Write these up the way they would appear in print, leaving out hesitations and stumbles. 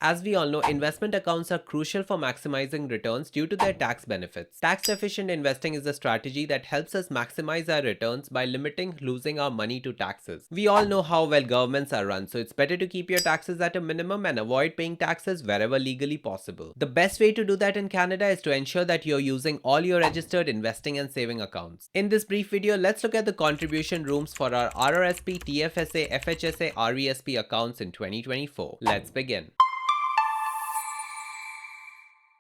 As we all know, investment accounts are crucial for maximizing returns due to their tax benefits. Tax-efficient investing is a strategy that helps us maximize our returns by limiting losing our money to taxes. We all know how well governments are run, so it's better to keep your taxes at a minimum and avoid paying taxes wherever legally possible. The best way to do that in Canada is to ensure that you're using all your registered investing and saving accounts. In this brief video, let's look at the contribution rooms for our RRSP, TFSA, FHSA, RESP accounts in 2024. Let's begin.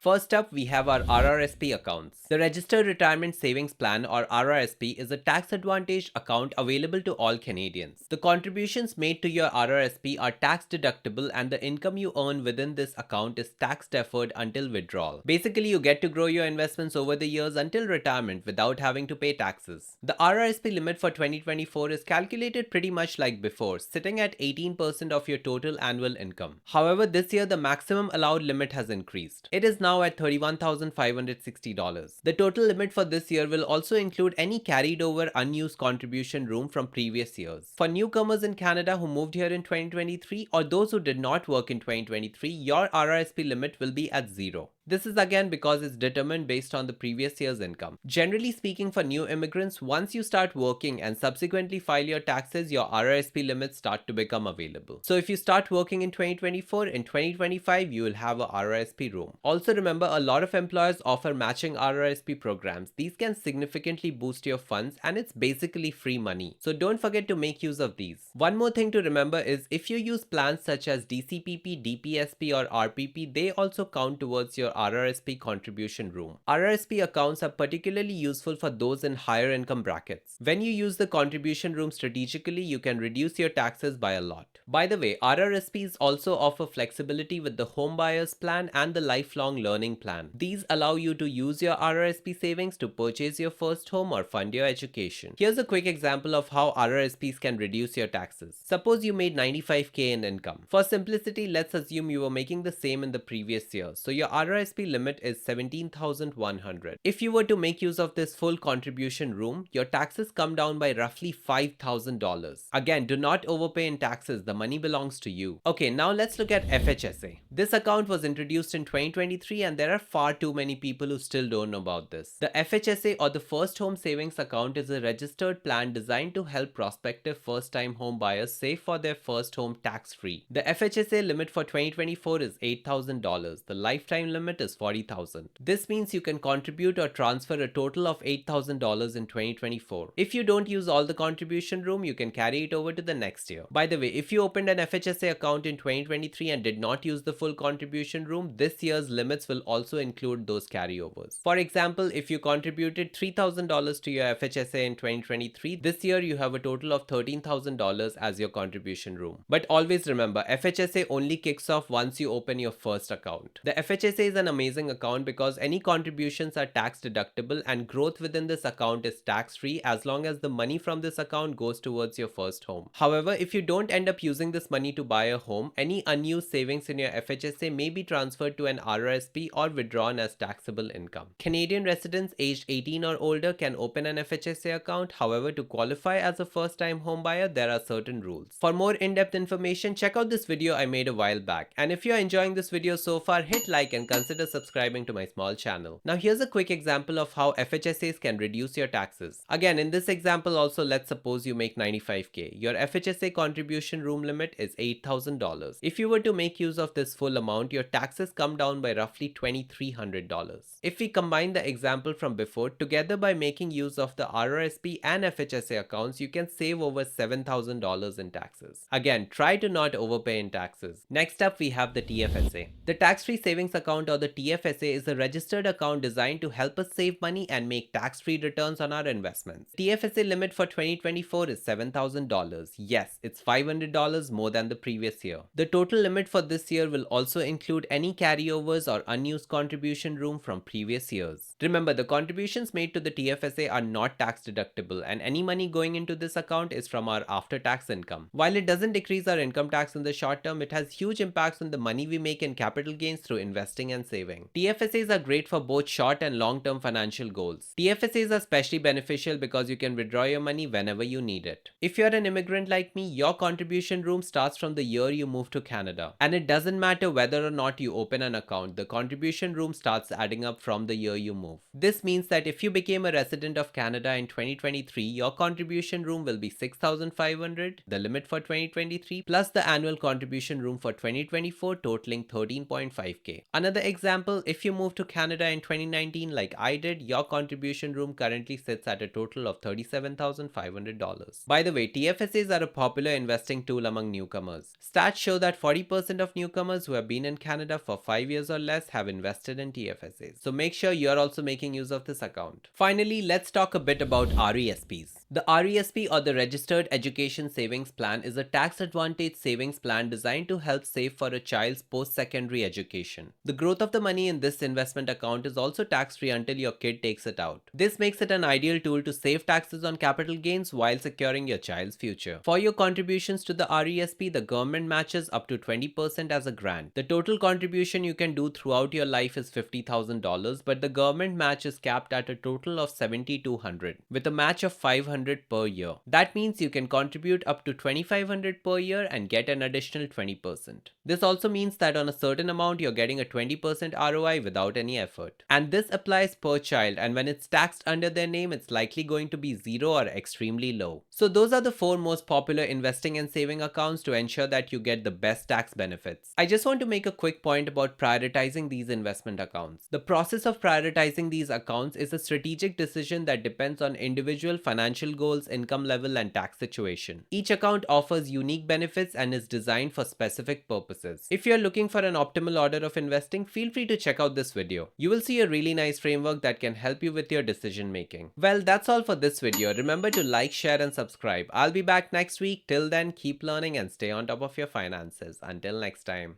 First up, we have our RRSP accounts. The Registered Retirement Savings Plan, or RRSP, is a tax-advantaged account available to all Canadians. The contributions made to your RRSP are tax-deductible and the income you earn within this account is tax-deferred until withdrawal. Basically, you get to grow your investments over the years until retirement without having to pay taxes. The RRSP limit for 2024 is calculated pretty much like before, sitting at 18% of your total annual income. However, this year the maximum allowed limit has increased. It is now at $31,560. The total limit for this year will also include any carried over unused contribution room from previous years. For newcomers in Canada who moved here in 2023 or those who did not work in 2023, your RRSP limit will be at zero. This is again because it's determined based on the previous year's income. Generally speaking, for new immigrants, once you start working and subsequently file your taxes, your RRSP limits start to become available. So if you start working in 2024, in 2025 you will have a RRSP room. Also remember, a lot of employers offer matching RRSP programs. These can significantly boost your funds and it's basically free money. So don't forget to make use of these. One more thing to remember is if you use plans such as DCPP, DPSP or RPP, they also count towards your RRSP contribution room. RRSP accounts are particularly useful for those in higher income brackets. When you use the contribution room strategically, you can reduce your taxes by a lot. By the way, RRSPs also offer flexibility with the home buyers plan and the lifelong learning plan. These allow you to use your RRSP savings to purchase your first home or fund your education. Here's a quick example of how RRSPs can reduce your taxes. Suppose you made $95,000 in income. For simplicity, let's assume you were making the same in the previous year. So your RRSP limit is $17,100. If you were to make use of this full contribution room, your taxes come down by roughly $5,000. Again, do not overpay in taxes. The money belongs to you. Okay, now let's look at FHSA. This account was introduced in 2023 and there are far too many people who still don't know about this. The FHSA, or the First Home Savings Account, is a registered plan designed to help prospective first-time home buyers save for their first home tax-free. The FHSA limit for 2024 is $8,000. The lifetime limit is $40,000. This means you can contribute or transfer a total of $8,000 in 2024. If you don't use all the contribution room, you can carry it over to the next year. By the way, if you opened an FHSA account in 2023 and did not use the full contribution room, this year's limits will also include those carryovers. For example, if you contributed $3,000 to your FHSA in 2023, this year you have a total of $13,000 as your contribution room. But always remember, FHSA only kicks off once you open your first account. The FHSA is an amazing account because any contributions are tax deductible and growth within this account is tax free as long as the money from this account goes towards your first home. However, if you don't end up using this money to buy a home, any unused savings in your FHSA may be transferred to an RRSP or withdrawn as taxable income. Canadian residents aged 18 or older can open an FHSA account. However, to qualify as a first-time home buyer, there are certain rules. For more in-depth information, check out this video I made a while back. And if you're enjoying this video so far, hit like and consider subscribing to my small channel. Now here's a quick example of how FHSAs can reduce your taxes. Again, in this example also, let's suppose you make $95,000. Your FHSA contribution room limit is $8,000. If you were to make use of this full amount, your taxes come down by roughly $2,300. If we combine the example from before, together by making use of the RRSP and FHSA accounts, you can save over $7,000 in taxes. Again, try to not overpay in taxes. Next up, we have the TFSA. The Tax-Free Savings Account, or the TFSA, is a registered account designed to help us save money and make tax-free returns on our investments. TFSA limit for 2024 is $7,000. Yes, it's $500 more than the previous year. The total limit for this year will also include any carryovers or unused contribution room from previous years. Remember, the contributions made to the TFSA are not tax deductible and any money going into this account is from our after-tax income. While it doesn't decrease our income tax in the short term, it has huge impacts on the money we make in capital gains through investing and saving. TFSAs are great for both short and long-term financial goals. TFSAs are especially beneficial because you can withdraw your money whenever you need it. If you're an immigrant like me, your contribution room starts from the year you move to Canada. And it doesn't matter whether or not you open an account, the contribution room starts adding up from the year you move. This means that if you became a resident of Canada in 2023, your contribution room will be 6,500, the limit for 2023, plus the annual contribution room for 2024 totaling 13.5k. Another example, if you moved to Canada in 2019 like I did, your contribution room currently sits at a total of $37,500. By the way, TFSAs are a popular investing tool among newcomers. Stats show that 40% of newcomers who have been in Canada for 5 years or less have invested in TFSAs. So make sure you're also making use of this account. Finally, let's talk a bit about RESPs. The RESP, or the Registered Education Savings Plan, is a tax advantage savings plan designed to help save for a child's post-secondary education. The growth of the money in this investment account is also tax-free until your kid takes it out. This makes it an ideal tool to save taxes on capital gains while securing your child's future. For your contributions to the RESP, the government matches up to 20% as a grant. The total contribution you can do throughout your life is $50,000, but the government match is capped at a total of $7,200 with a match of $500 per year. That means you can contribute up to $2,500 per year and get an additional 20%. This also means that on a certain amount you're getting a 20% ROI without any effort. And this applies per child, and when it's taxed under their name, it's likely going to be zero or extremely low. So those are the 4 most popular investing and saving accounts to ensure that you get the best tax benefits. I just want to make a quick point about prioritizing these investment accounts. The process of prioritizing these accounts is a strategic decision that depends on individual financial goals, income level, and tax situation. Each account offers unique benefits and is designed for specific purposes. If you're looking for an optimal order of investing, feel free to check out this video. You will see a really nice framework that can help you with your decision making. Well, that's all for this video. Remember to like, share, and subscribe. I'll be back next week. Till then, keep learning and stay on top of your finances. Until next time.